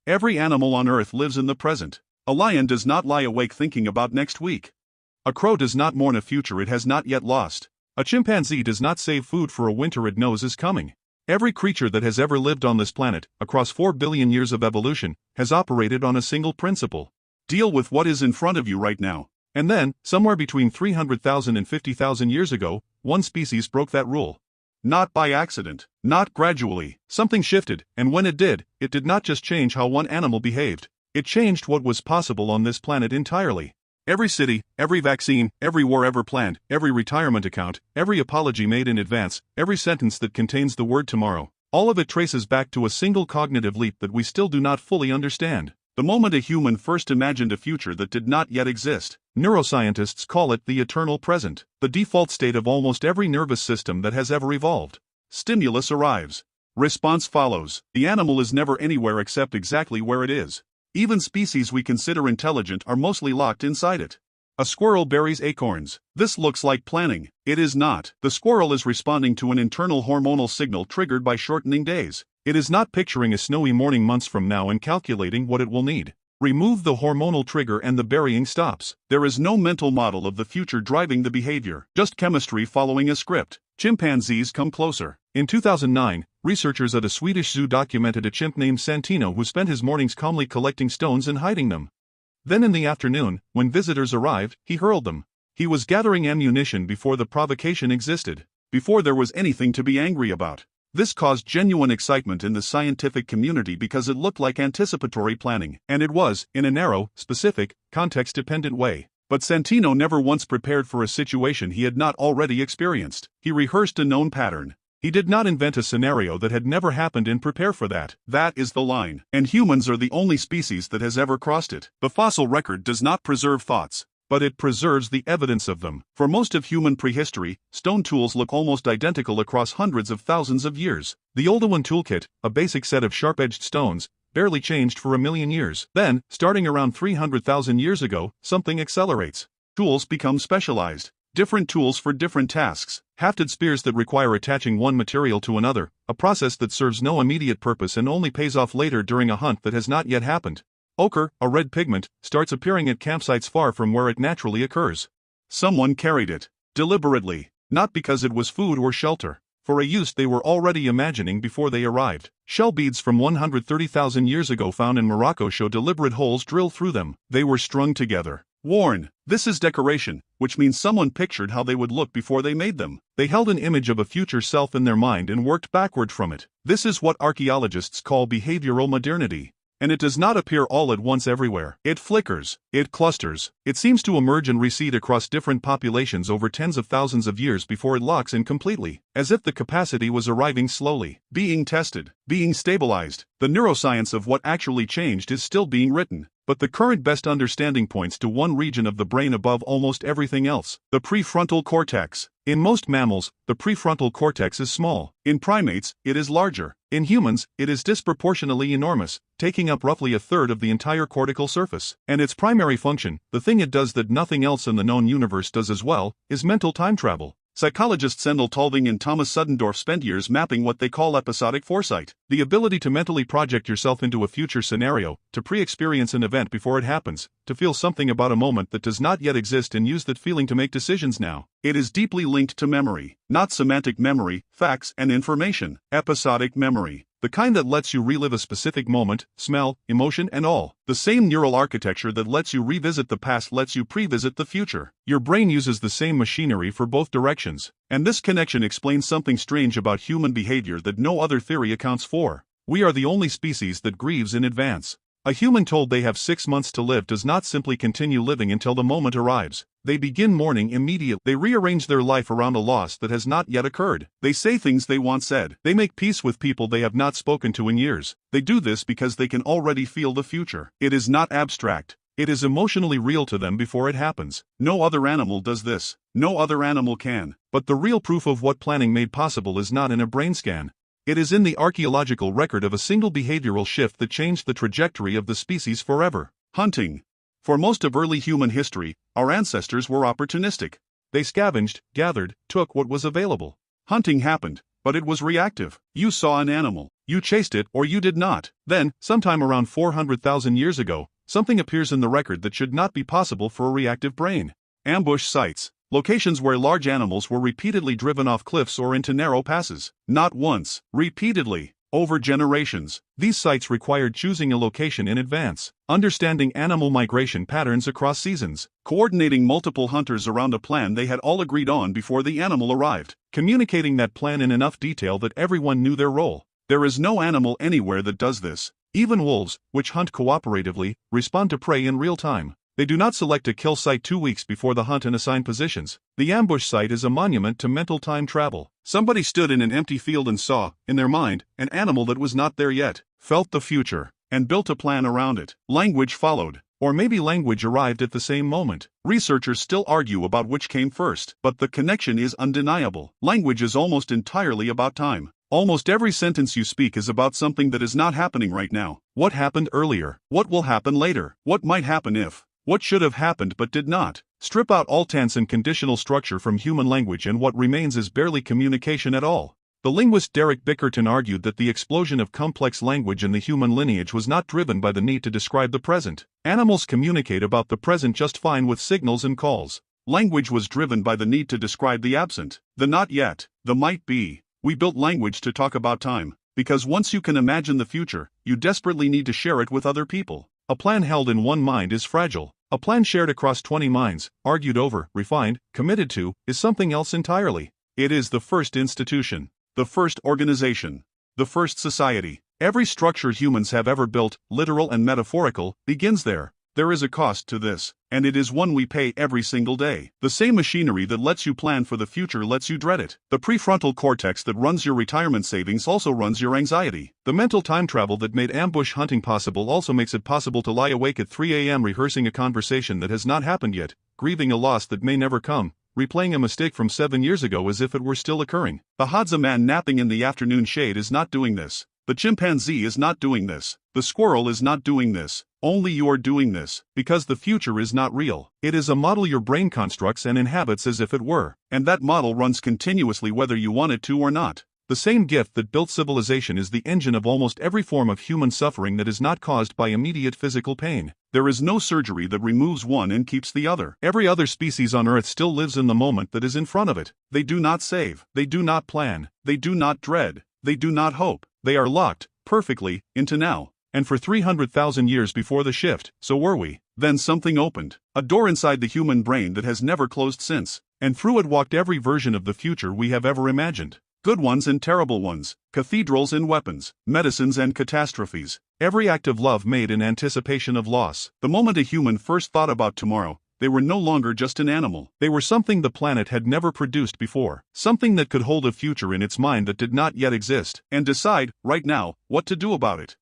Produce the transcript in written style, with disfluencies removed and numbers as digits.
Every animal on Earth lives in the present. A lion does not lie awake thinking about next week. A crow does not mourn a future it has not yet lost. A chimpanzee does not save food for a winter it knows is coming. Every creature that has ever lived on this planet, across 4 billion years of evolution, has operated on a single principle. Deal with what is in front of you right now. And then, somewhere between 300,000 and 50,000 years ago, one species broke that rule. Not by accident, not gradually. Something shifted, and when it did not just change how one animal behaved. It changed what was possible on this planet entirely. Every city, every vaccine, every war ever planned, every retirement account, every apology made in advance, every sentence that contains the word tomorrow, all of it traces back to a single cognitive leap that we still do not fully understand. The moment a human first imagined a future that did not yet exist. Neuroscientists call it the eternal present, the default state of almost every nervous system that has ever evolved. Stimulus arrives. Response follows. The animal is never anywhere except exactly where it is. Even species we consider intelligent are mostly locked inside it. A squirrel buries acorns. This looks like planning. It is not. The squirrel is responding to an internal hormonal signal triggered by shortening days. It is not picturing a snowy morning months from now and calculating what it will need. Remove the hormonal trigger and the burying stops. There is no mental model of the future driving the behavior, just chemistry following a script. Chimpanzees come closer. In 2009, researchers at a Swedish zoo documented a chimp named Santino who spent his mornings calmly collecting stones and hiding them. Then in the afternoon, when visitors arrived, he hurled them. He was gathering ammunition before the provocation existed, before there was anything to be angry about. This caused genuine excitement in the scientific community because it looked like anticipatory planning, and it was, in a narrow, specific, context-dependent way. But Santino never once prepared for a situation he had not already experienced. He rehearsed a known pattern. He did not invent a scenario that had never happened and prepare for that. That is the line. And humans are the only species that has ever crossed it. The fossil record does not preserve thoughts, but it preserves the evidence of them. For most of human prehistory, stone tools look almost identical across hundreds of thousands of years. The Oldowan toolkit, a basic set of sharp-edged stones, barely changed for 1,000,000 years. Then, starting around 300,000 years ago, something accelerates. Tools become specialized. Different tools for different tasks. Hafted spears that require attaching one material to another, a process that serves no immediate purpose and only pays off later during a hunt that has not yet happened. Ochre, a red pigment, starts appearing at campsites far from where it naturally occurs. Someone carried it. Deliberately. Not because it was food or shelter. For a use they were already imagining before they arrived. Shell beads from 130,000 years ago found in Morocco show deliberate holes drilled through them. They were strung together. Worn. This is decoration, which means someone pictured how they would look before they made them. They held an image of a future self in their mind and worked backward from it. This is what archaeologists call behavioral modernity. And it does not appear all at once everywhere. It flickers, it clusters, it seems to emerge and recede across different populations over tens of thousands of years before it locks in completely, as if the capacity was arriving slowly, being tested, being stabilized. The neuroscience of what actually changed is still being written, but the current best understanding points to one region of the brain above almost everything else, the prefrontal cortex. In most mammals, the prefrontal cortex is small. In primates, it is larger. In humans, it is disproportionately enormous, taking up roughly a third of the entire cortical surface. And its primary function, the thing it does that nothing else in the known universe does as well, is mental time travel. Psychologists Sendel Tulving and Thomas Suddendorf spent years mapping what they call episodic foresight, the ability to mentally project yourself into a future scenario, to pre-experience an event before it happens, to feel something about a moment that does not yet exist and use that feeling to make decisions now. It is deeply linked to memory, not semantic memory, facts and information, episodic memory. The kind that lets you relive a specific moment, smell, emotion and all. The same neural architecture that lets you revisit the past lets you previsit the future. Your brain uses the same machinery for both directions. And this connection explains something strange about human behavior that no other theory accounts for. We are the only species that grieves in advance. A human told they have 6 months to live does not simply continue living until the moment arrives. They begin mourning immediately. They rearrange their life around a loss that has not yet occurred. They say things they once said. They make peace with people they have not spoken to in years. They do this because they can already feel the future. It is not abstract. It is emotionally real to them before it happens. No other animal does this. No other animal can. But the real proof of what planning made possible is not in a brain scan. It is in the archaeological record of a single behavioral shift that changed the trajectory of the species forever. Hunting. For most of early human history, our ancestors were opportunistic. They scavenged, gathered, took what was available. Hunting happened, but it was reactive. You saw an animal. You chased it or you did not. Then, sometime around 400,000 years ago, something appears in the record that should not be possible for a reactive brain. Ambush sites. Locations where large animals were repeatedly driven off cliffs or into narrow passes. Not once, repeatedly. Over generations, these sites required choosing a location in advance, understanding animal migration patterns across seasons, coordinating multiple hunters around a plan they had all agreed on before the animal arrived, communicating that plan in enough detail that everyone knew their role. There is no animal anywhere that does this. Even wolves, which hunt cooperatively, respond to prey in real time. They do not select a kill site 2 weeks before the hunt and assign positions. The ambush site is a monument to mental time travel. Somebody stood in an empty field and saw, in their mind, an animal that was not there yet, felt the future, and built a plan around it. Language followed. Or maybe language arrived at the same moment. Researchers still argue about which came first, but the connection is undeniable. Language is almost entirely about time. Almost every sentence you speak is about something that is not happening right now. What happened earlier? What will happen later? What might happen if? What should have happened but did not? Strip out all tense and conditional structure from human language and what remains is barely communication at all. The linguist Derek Bickerton argued that the explosion of complex language in the human lineage was not driven by the need to describe the present. Animals communicate about the present just fine with signals and calls. Language was driven by the need to describe the absent, the not yet, the might be. We built language to talk about time, because once you can imagine the future, you desperately need to share it with other people. A plan held in one mind is fragile. A plan shared across 20 minds, argued over, refined, committed to, is something else entirely. It is the first institution, the first organization, the first society. Every structure humans have ever built, literal and metaphorical, begins there. There is a cost to this, and it is one we pay every single day. The same machinery that lets you plan for the future lets you dread it. The prefrontal cortex that runs your retirement savings also runs your anxiety. The mental time travel that made ambush hunting possible also makes it possible to lie awake at 3 a.m. rehearsing a conversation that has not happened yet, grieving a loss that may never come, replaying a mistake from 7 years ago as if it were still occurring. The Hadza man napping in the afternoon shade is not doing this. The chimpanzee is not doing this. The squirrel is not doing this. Only you are doing this, because the future is not real. It is a model your brain constructs and inhabits as if it were, and that model runs continuously whether you want it to or not. The same gift that built civilization is the engine of almost every form of human suffering that is not caused by immediate physical pain. There is no surgery that removes one and keeps the other. Every other species on Earth still lives in the moment that is in front of it. They do not save. They do not plan. They do not dread. They do not hope. They are locked, perfectly, into now. And for 300,000 years before the shift, so were we. Then something opened. A door inside the human brain that has never closed since. And through it walked every version of the future we have ever imagined. Good ones and terrible ones. Cathedrals and weapons. Medicines and catastrophes. Every act of love made in anticipation of loss. The moment a human first thought about tomorrow, they were no longer just an animal. They were something the planet had never produced before. Something that could hold a future in its mind that did not yet exist, and decide, right now, what to do about it.